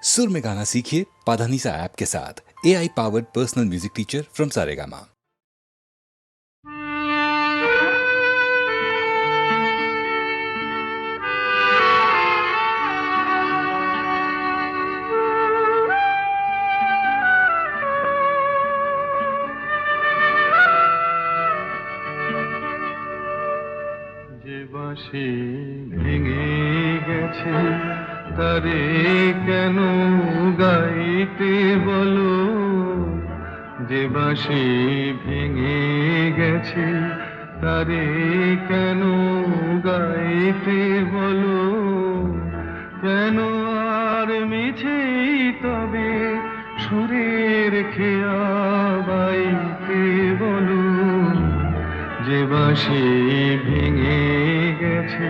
सुर में गाना सीखिए पाधानीसा ऐप के साथ। AI powered personal music teacher from Saregama. যে বাঁশি ভেঙে গেছে তারে কেন গাইতে বলো, যে বাঁশি ভেঙে গেছে তারে কেন গাইতে বলো, কেন আর মিছেই তবে সুরের খেয়া বাইতে বলো, যে বাঁশি ভেঙে গেছে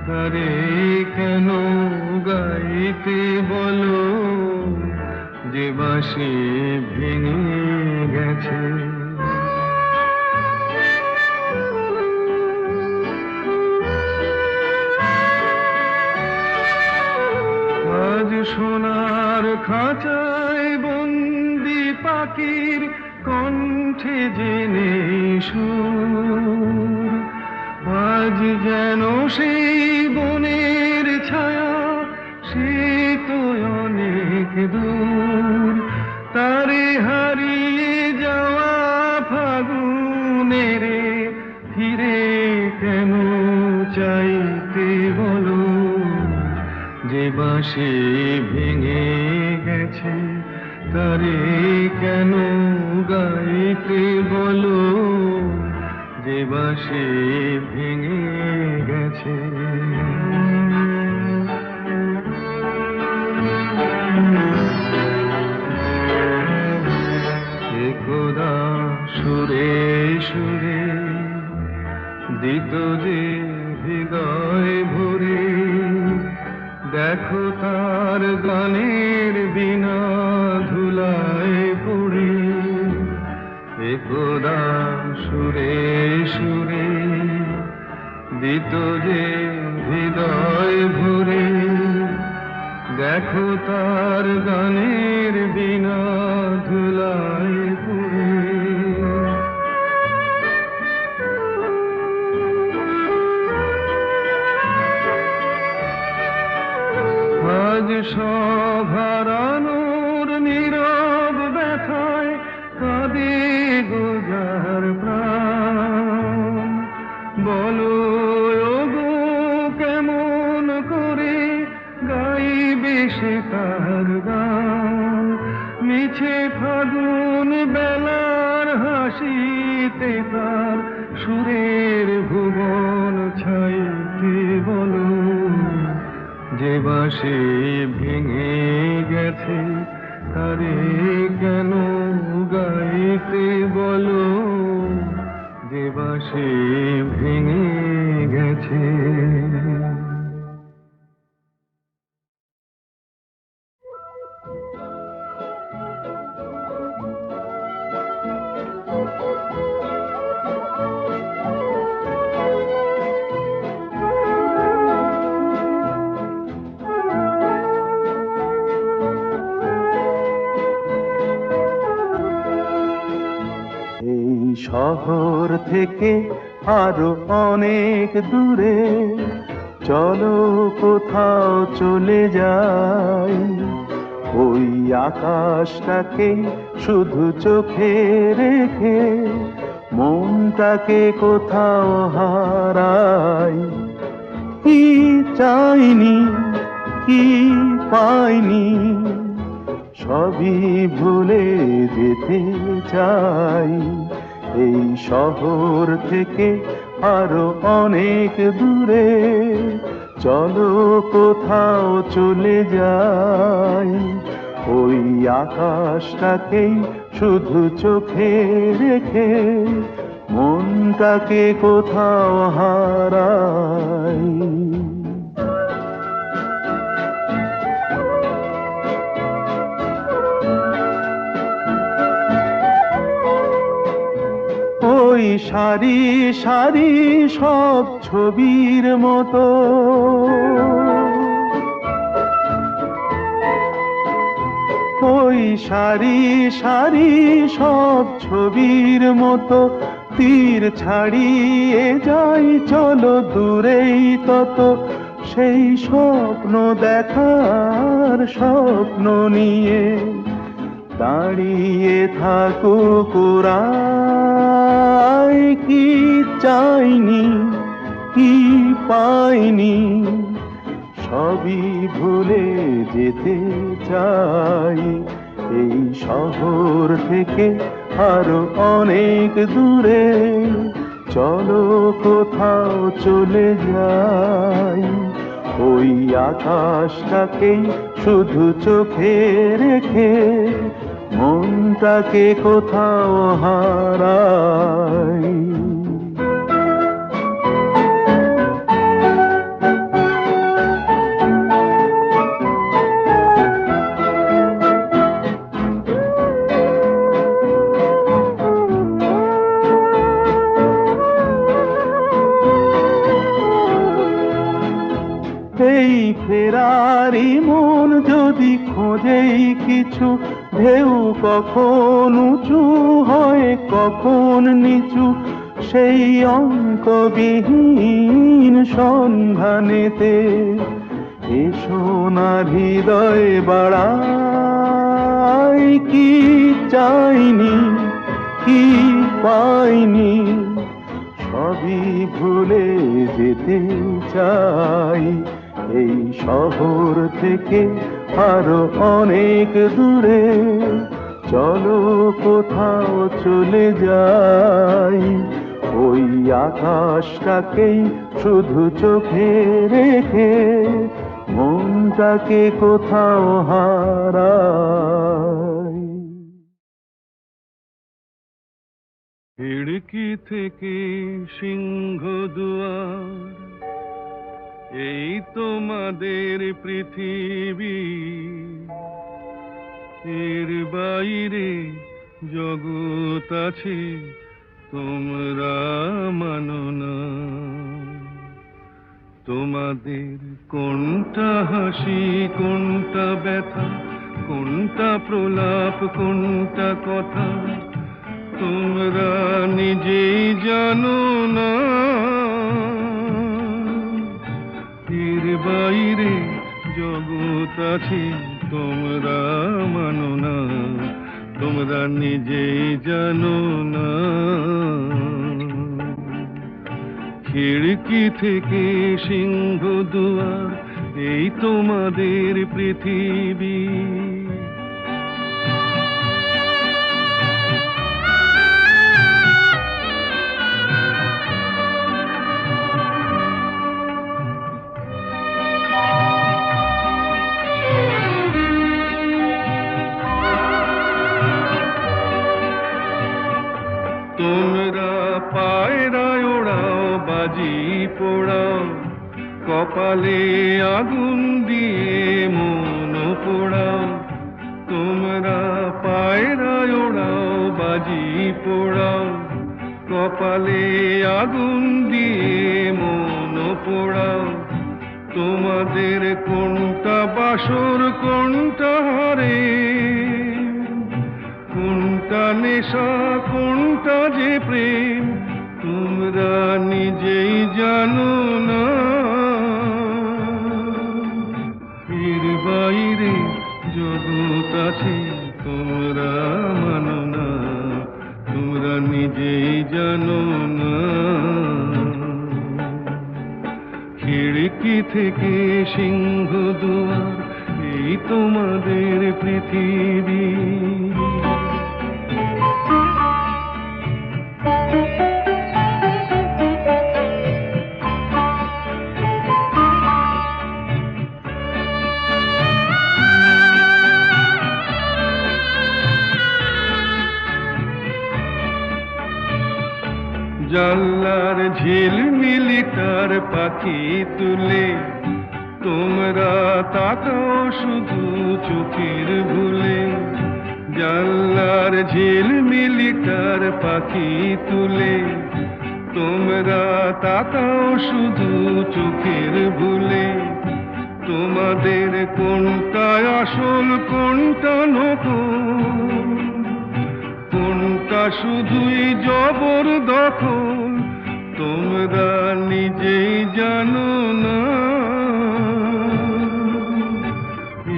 তারে কেন গাইতে বলো, যে বাঁশি ভেঙে গেছে। আজ সোনার খাঁচায় বন্দি পাখির কণ্ঠে জেনে সুর, আজ যেন সেই বনের ছায়া সে তো অনেক দূর, তারে হারিয়ে যাওয়া ফাগুনের ফিরে কেন চাইতে বলো, যে বাঁশি ভেঙে গেছে তারে কেন গাইতে বলো, যে বাঁশি ভেঙে গেছে। একদা সুরে সুরে দিত যে হৃদয় ভরে, দেখো তার গানের বিনা ধুলায় পড়ে, একদা সুরে সুরে দিত যে হৃদয় ভরে, দেখো তার গানের বিনা ধুলায় পড়ে। আজ সব হারানোর নীরব ব্যথায় কাঁদে গোজার প্রাণ, বলো ওগো কেমন করে গাইবে সে তার গান, মিছে ফাগুন বেলার হাসিতে তার সুরের ভুবন ছাইতে বলো, যে বাঁশি ভেঙে গেছে তারে কেন গাইতে বলো, যে বাঁশি ভেঙে গেছে। শহর থেকে আরো অনেক দূরে চলো কোথাও চলে যাই, ওই আকাশটাকে শুধু চোখে রেখে মনটাকে কোথাও হারাই। কি চাইনি কি পাইনি সবই ভুলে যেতে চাই, এই শহর থেকে আরো অনেক দূরে চলো কোথাও চলে যাই, ওই আকাশটাকেই শুধু চোখে রেখে মনটাকে কোথাও হারাই। ওই সারি সারি সব ছবির মতো ওই সারি সারি সব ছবির মতো তীর ছাড়িয়ে যাই চলো দূরেই তত সেই স্বপ্ন দেখার স্বপ্ন নিয়ে দাঁড়িয়ে থাকুক ওরাই কি চাইনি কি পাইনি সবই ভুলে যেতে চাই এই শহর থেকে আরো অনেক দূরে চলো কোথাও চলে যাই ওই আকাশটাকেই শুধু চোখে রেখে মনটাকে কোথাও হারাই এই ফেরারি মন যদি খোঁজেই কিছু ঢেউ কখন উঁচু হয় কখন নিচু সেই অঙ্কবিহীন সন্ধানেতে এ সোনার হৃদয় বাড়াই কি চাইনি কি পাইনি সবই ভুলে যেতে চাই এই শহর থেকে আরো অনেক দূরে চলো কোথাও চলে যাই ওই আকাশটাকেই শুধু চোখে রেখে মনটাকে কোথাও হারাই খিড়কি থেকে সিংহ দুয়ার এই তোমাদের পৃথিবী এর বাইরে জগৎ আছে তোমরা মানো না তোমাদের কোনটা হাসি কোনটা ব্যথা কোনটা প্রলাপ কোনটা কথা তোমরা নিজেই জানো না এর বাইরে জগৎ আছে তোমরা মানো না তোমরা নিজেই জানো না খিড়কি থেকে সিংহ দুয়ার এই তোমাদের পৃথিবী তোমরা পায়রায় ওড়াও বাজি পোড়াও কপালে আগুন দিয়ে মন পোড়াও তোমরা পায়রায় ওড়াও বাজি পোড়াও কপালে আগুন দিয়ে মন পোড়াও তোমাদের কোনটা বাসর কোনটা হারে কোনটা নেশা কোনটা যে প্রেম তোমরা নিজেই জানো না এর বাইরে জগৎ আছে তোমরা মানো না তোমরা নিজেই জানো না খিড়কি থেকে সিংহ দুয়ার এই তোমাদের পৃথিবী জানলার ঝিলমিলিটার পাখি তুলে তোমরা তাকাও শুধু চোখের ভুলে জানলার ঝিলমিলিটার পাখি তুলে তোমরা তাকাও শুধু চোখের ভুলে তোমাদের কোনটা আসল কোনটা নকল, কোনটা শুধুই জবরদখল তোমরা নিজেই জানো না।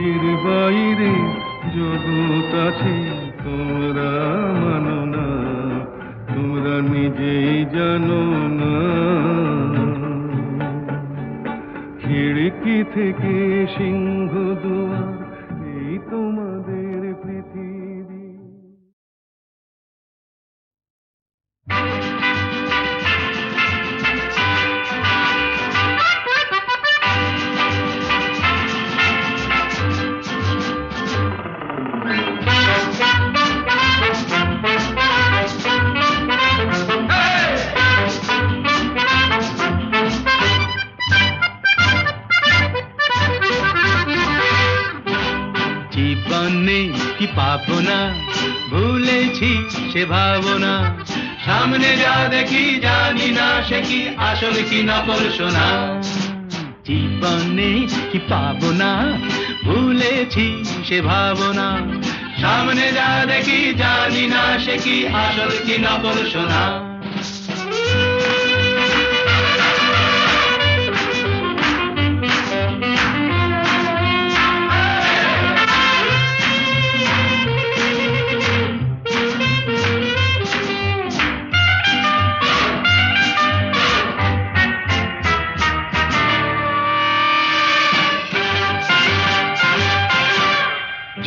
এর বাইরে জগৎ আছে তোমরা মানো না, তোমরা নিজেই জানো না। খিড়কি থেকে সিংহ দুয়ার এই তোমাদের পৃথিবী। জীবনে কি পাবো না, ভুলেছি সে ভাবনা, সামনে যা দেখি জানি না সে কি আসল কি নকল সোনা। জীবনে কি পাবো না, ভুলেছি সে ভাবনা, সামনে যা দেখি জানি না সে কি আসল কি নকল সোনা।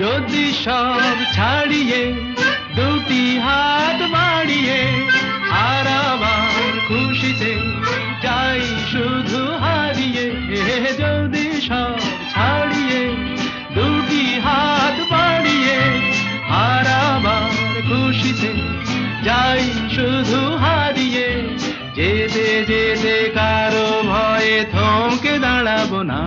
যদি সব ছাড়িয়ে দুটি হাত বাড়িয়ে আর আবার খুশিতে যাই শুধু হারিয়ে, যদি সব ছাড়িয়ে দুটি হাত বাড়িয়ে আর আবার খুশিতে যাই শুধু হারিয়ে, যেতে যেতে কারো ভয়ে থমকে দাঁড়াবো না,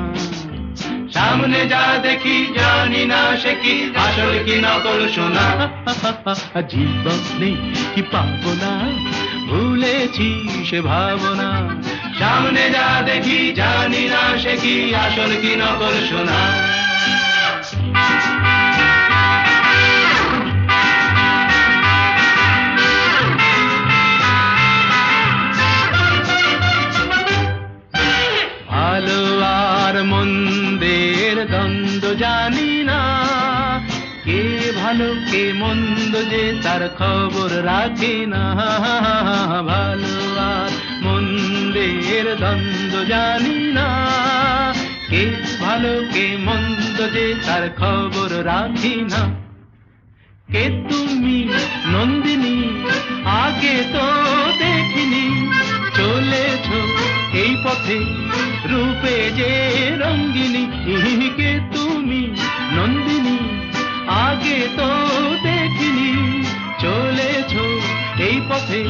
সামনে যা দেখি জানি না সে কি আসল কি নকল সোনা। জীবনে কি পাবো না, ভুলেছি সে ভাবনা, সামনে যা দেখি জানি না সে কি আসল কি নকল সোনা। ভালো আর মন্দের দ্বন্দ্ব জানি না, কে ভালো কে মন্দ যে তার খবর রাখে না। ভালো আর মন্দের দ্বন্দ্ব জানি না, কে ভালো কে মন্দ যে তার খবর রাখি না। কে তুমি নন্দিনী আগে তো দেখিনি, চলেছ এই পথে রূপে যে রঙ্গিনী। কে তুমি নন্দিনী আগে তো দেখিনি, চলেছ এই পথে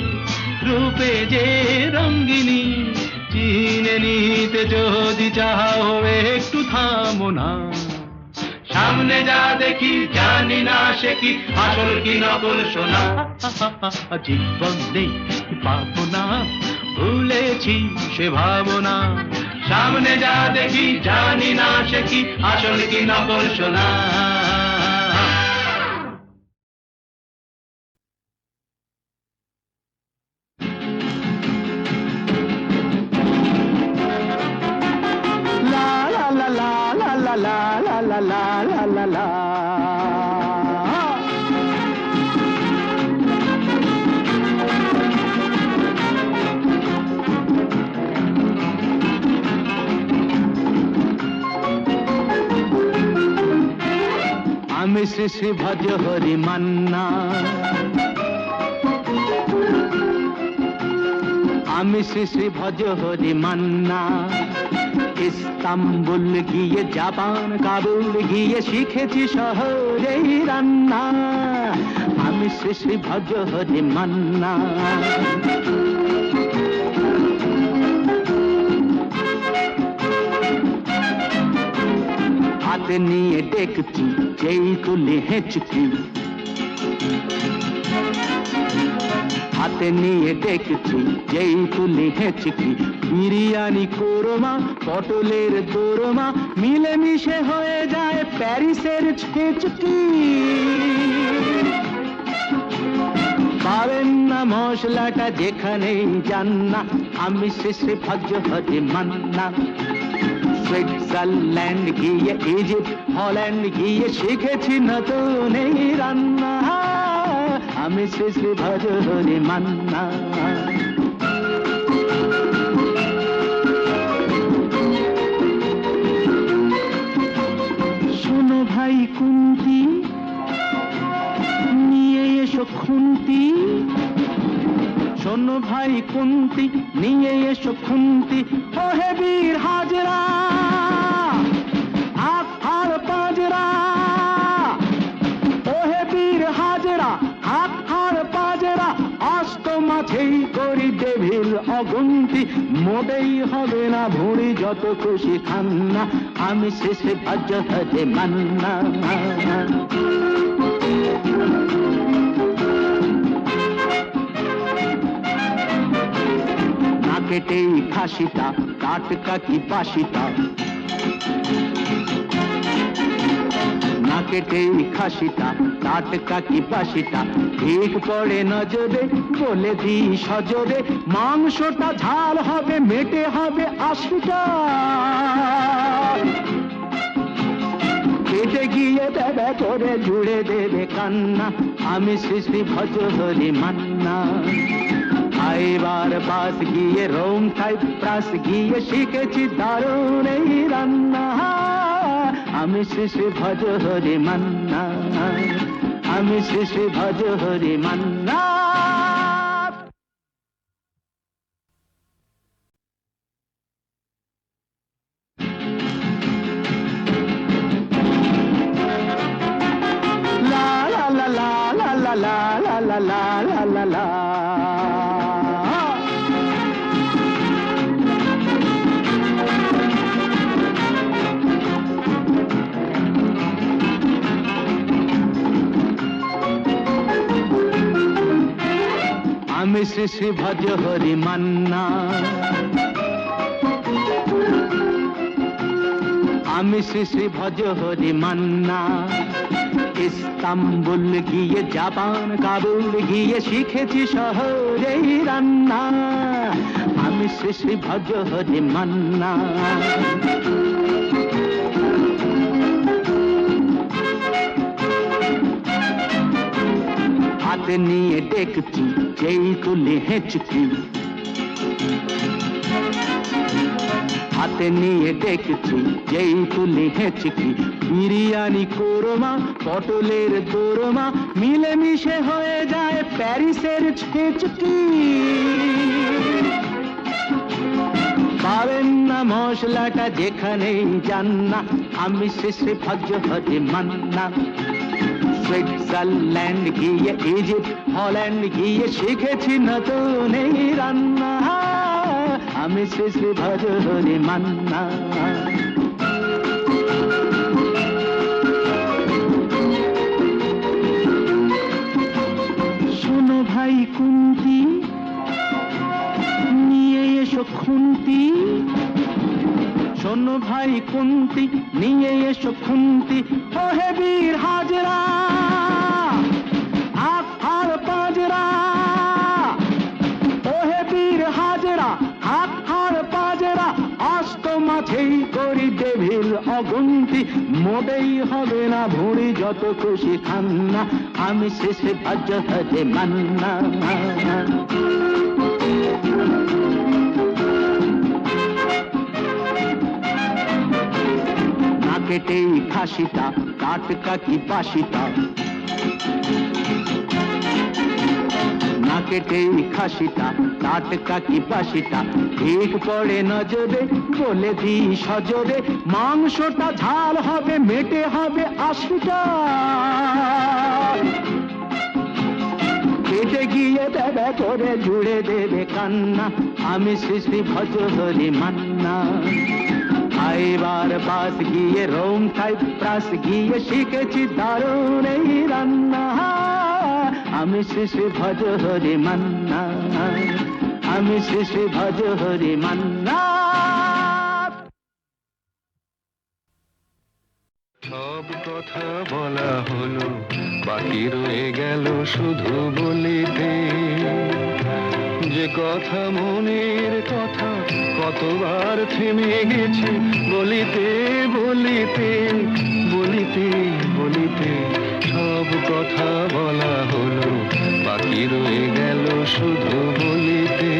রূপে যে রঙ্গিনী। চিনে নিতে যদি চাও একটু থামো না, সামনে যা দেখি জানি না সে কি আসল কি নকল সোনা। জীবনে পাবো না, ভুলেছি সে ভাবনা, সামনে যা দেখি জানি না সে কি আসল কি নকল সোনা। আমি শ্রী শ্রী ভজ হরি মান্না, আমি শ্রী শ্রী ভজ হরি মান্না। ইস্তাম্বুল গিয়ে জাপান কাবুল গিয়ে শিখেছি শহরেই রান্না। আমি শ্রী শ্রী ভজ হরি মান্না। হাতে নিয়ে ডেকছি যেই তুলে হেঁচকি, হাতে নিয়ে ডেকেছি যেই তুলি হেঁচকি, বিরিয়ানি কোরমা পটলের দোরমা মিলেমিশে হয়ে যায় প্যারিসের ছেচকি। পাবেন না মশলাটা যেখানেই যান না, আমি শেষে ভাজ্য হতে মান্না। সুইজারল্যান্ড গিয়ে ইজিপ্ট হল্যান্ড গিয়ে শিখেছি নতুন এই রান্না, আমি শেষে ভাজ হতে মান্না। শোনো ভাই কুন্তি, নিয়ে এসো খুন্তি। শোনো ভাই কুন্তি, নিয়ে এসো খুন্তি। ও হে বীর হাজরা, হাত হার পাজরা। ও হে বীর হাজরা, হাত হার পাজরা। অষ্ট মাঝেই করি ডেভিল অগুন্তি, মোটেই হবে না ভুঁড়ি যত খুশি খান না, আমি শেষে ভাজ্য হতে মান্না। কেটেই খাসিটা টাটকা কি বাসিটা, না কেটেই খাসিটা টাটকা কি বাসিটা। ঠিক পড়ে নজরে বলে দিই সজরে, মাংসটা ঝাল হবে মেটে হবে 80টা। কেটে গিয়ে দেবে করে জুড়ে দেবে কান্না, আমি সৃষ্টি ভজ হরি মান্না। এবার বাস গিয়ে রোম সাইপ্রাস গিয়ে শিখেছি দারুণ এই রান্না, আমি শিশু ভজ হরি মান্না, আমি শিশু ভজ হরি মান্না। লা লা লা লা লা লা লা লা লা লা লা লা। আমি শ্রী ভজ হরি মান্না, আমি শ্রী ভজ হরি মান্না। ইস্তাম্বুল গিয়ে জাপান কাবুল গিয়ে শিখেছি শহরেই রান্না, আমি শ্রী ভজ হরি মান্না। হাতে নিয়ে ডেকেছি যেই তুলি হেঁচকি, হাতে নিয়ে ডেকেছি যেই তুলি হেঁচকি। বিরিয়ানি কোরমা পটলের দোরমা মিলেমিশে হয়ে যায় প্যারিসের ছেচকি। পাবেন না মশলাটা যেখানেই যান না, আমি শেষে ভাজ্য হতে মান্না। সুইজারল্যান্ড গিয়ে ইজিপ্ট হল্যান্ড গিয়ে শিখেছি নতুন এই রান্না, আমি শেষে ভজ হরি মান্না। শোনো ভাই কুন্তি, নিয়ে এসো খুন্তি। শোনো ভাই কুন্তি, নিয়ে এসো খুন্তি। ও হে বীর হাজরা, হাত হার পাজরা। ও হে বীর হাজরা, হাত হার পাজরা। অষ্ট মাঝেই করি ডেভিল অগুন্তি, মোটেই হবে না ভুঁড়ি যত খুশি খান না, আমি শেষে ভাজ্য হতে মান্না। কেটেই খাসিটা টাটকা কি বাসিটা, না কেটেই খাসিটা টাটকা কি বাসিটা। ঠিক পড়ে নজরে বলে দিই সজরে, মাংসটা ঝাল হবে মেটে হবে 80টা। কেটে গিয়ে দেবে করে জুড়ে দেবে কান্না, আমি সৃষ্টি ভজ হরি মান্না। এবার বাস গিয়ে রোম সাইপ্রাস গিয়ে শিখেছি দারুণ এই রান্না, আমি শ্রী শ্রী ভজ হরি মান্না, আমি শ্রী শ্রী ভজ হরি মান্না। সব কথা বলা হলো, বাকি রয়ে গেল শুধু বলিতে। যে কথা মনের কথা কতবার থেমে গেছে বলিতে বলিতে বলিতে বলিতে। সব কথা বলা হলো, বাকি রয়ে গেল শুধু বলিতে।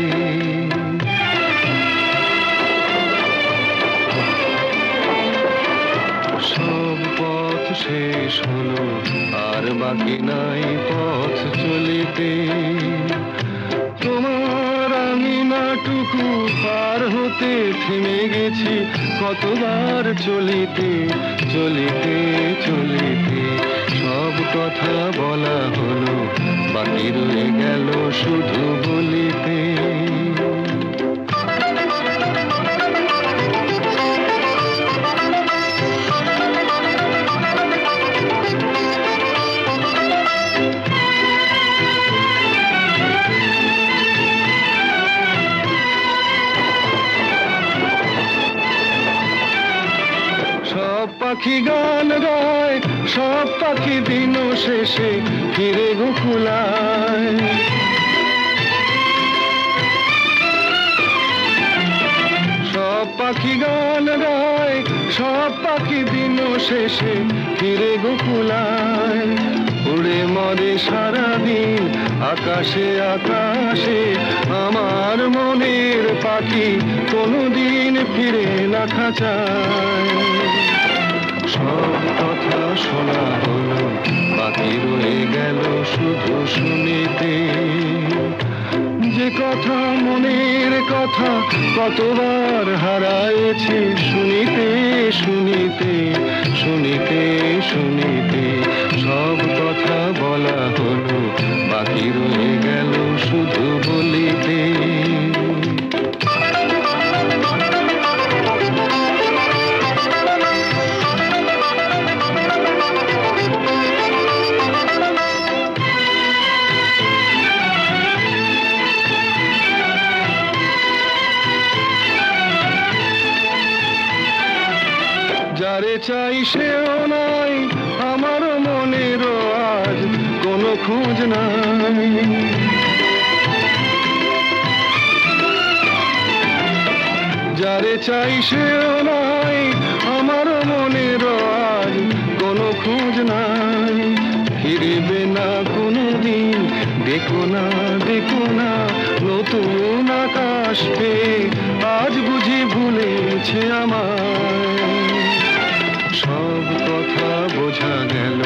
সব পথ শেষ হলো, আর বাকি নাই পথ চলিতে। তোমার আমি নাটুকু পার হতে থেমে গেছি কতবার চলিতে চলিতে চলিতে। সব কথা বলা হলো, বাকি রয়ে গেল শুধু বলিতে। পাখি গান গায়, সব পাখি দিন শেষে ফিরে গোকুলায়। সব পাখি গান গায়, সব পাখি দিন শেষে ফিরে গোকুলায়। উড়ে মরে সারাদিন আকাশে আকাশে, আমার মনের পাখি কোনোদিন ফিরে না খাঁচায়। সব কথা শোনা হলো, বাকি রয়ে গেল শুধু শুনিতে। যে কথা মনের কথা কতবার হারায়েছি শুনিতে শুনিতে শুনিতে শুনিতে। সব কথা বলা হলো, বাকি রয়ে গেল শুধু বলিতে। যারে চাই সেও নাই, আমার মনেরও আজ কোনো খোঁজ নাই। যারে চাই সেও নাই, আমার মনেরও আজ কোনো খোঁজ নাই। ফিরবে না কোনো দিন, দেখো না দেখো না নতুন আকাশ পেয়ে আজ বুঝি ভুলেছে আমায়। সব কথা বোঝা গেল,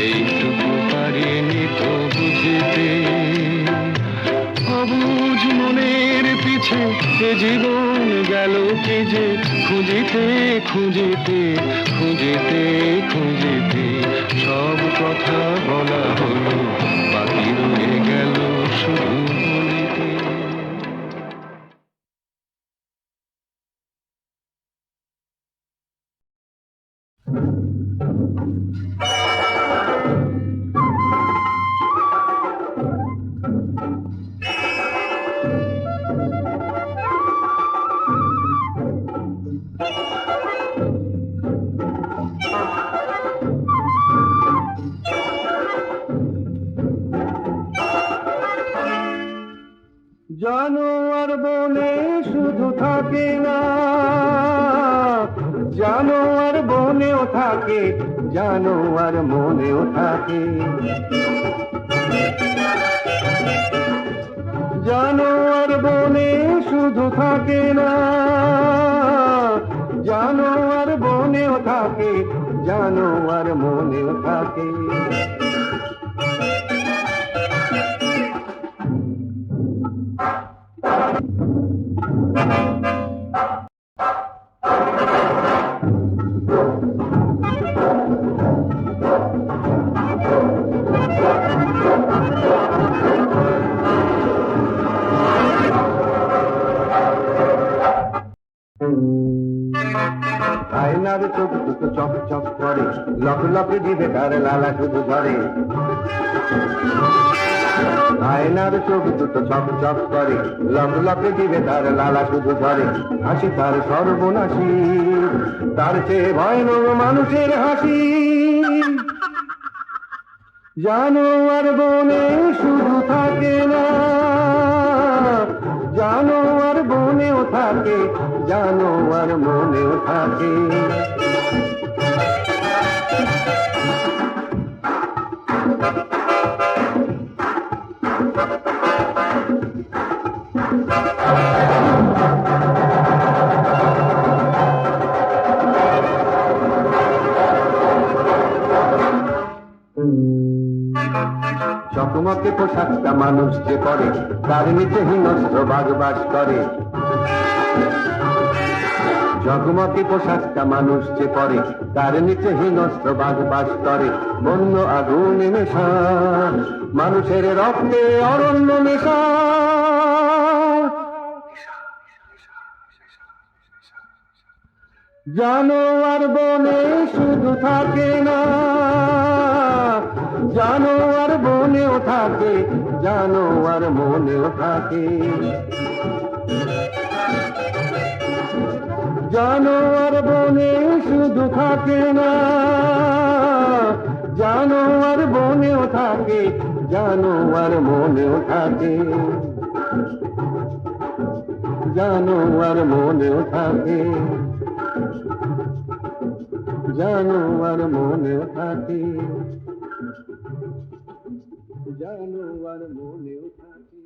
এইটুকু পারিনি তো বুঝিতে। অবুঝ মনের পিছে এ জীবন গেল কি যে খুঁজিতে খুঁজিতে খুঁজিতে খুঁজিতে। সব কথা বলা হলো, বাকি রয়ে গেল শুধু বলিতে। জানোয়ার বনে শুধু থাকে না, জানোয়ার বনেও থাকে, জানোয়ার মনেও থাকে। জানোয়ার বনে শুধু থাকে না, জানোয়ার বনেও থাকে, জানোয়ার মনেও থাকে। আয়নার চোখ দুটো চক চক করে, লক লকে দিবে তার লালা শুধু ধরে আয়নার চোখ দুটো চক চক করে লক লকে দিবে তার লালা শুধু ধরে হাসি তার সর্বনাশী তার চেয়ে ভয়ানক মানুষের হাসি জানোয়ার বনে শুধু থাকে না জানোয়ার বনেও থাকে জানোয়ার মনেও থাকে চকমকে পোশাকটা মানুষ যে পরে তার নিচে হিংস্র বাঘ বাস করে জগমগে পোশাকটা মানুষ যে পরে তার নিচে হিংস্র বাঘ বাস করে বন্য আগুনে মেশা মানুষের রক্তে অরণ্য মেশা জানোয়ার বনে শুধু থাকে না জানোয়ার বনেও থাকে জানোয়ার মনেও থাকে জানোয়ার বনে শুধু থাকে না জানোয়ার বনেও থাকে জানোয়ার মনেও থাকে জানোয়ার মনেও থাকে জানোয়ার মনেও থাকে জানোয়ার মনেও থাকে